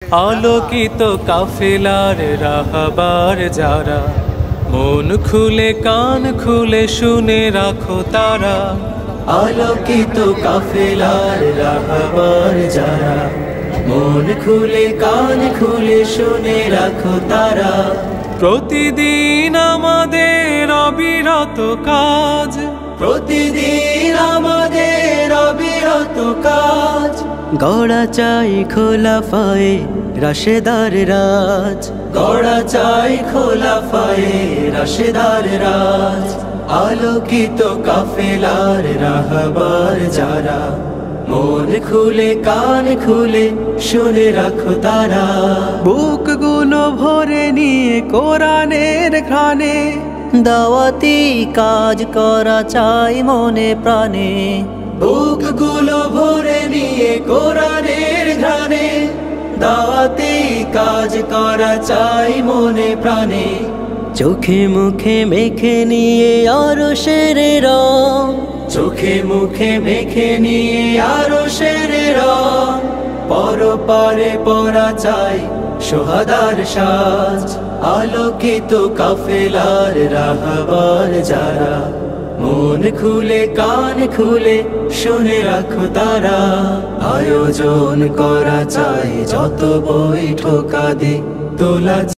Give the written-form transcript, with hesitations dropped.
আলোকিত কাফেলার রাহবার যারা, মন খুলে কান খুলে শুনে রাখো তারা। আলোকিত কাফেলার রাহবার যারা, মন খুলে কান খুলে শুনে রাখো তারা। প্রতিদিন আমাদের অবিরত কাজ, প্রতিদিন আমাদের অবিরত কাজ। গড়া চাই খোলাফায়ে রাশেদার রাজ, গড়া চাই খোলাফায়ে রাশেদার রাজ। আলোকিত কাফেলার রাহবার যারা, মন খুলে কান খুলে শুনে রাখো তারা। বুকগুলো ভরে নিয়ে কোরআনের ঘ্রাণে, দাওয়াতি কাজ করা চাই মনে প্রাণে। বুকগুলো ভরে নিয়ে কোরআনের ঘ্রাণে, দাওয়াতি কাজ করা চাই মনে প্রাণে। চোখে মুখে মেখে নিয়ে আরশের রং, চোখে মুখে মেখে নিয়ে আরশের রং। পরপারে পরা চাই সোহাদার সাজ। আলোকিত কাফেলার রাহবার যারা, মন খুলে কান খুলে শুনে রাখো তারা। আয়োজন করা চাই যত বৈঠকা দে তোলা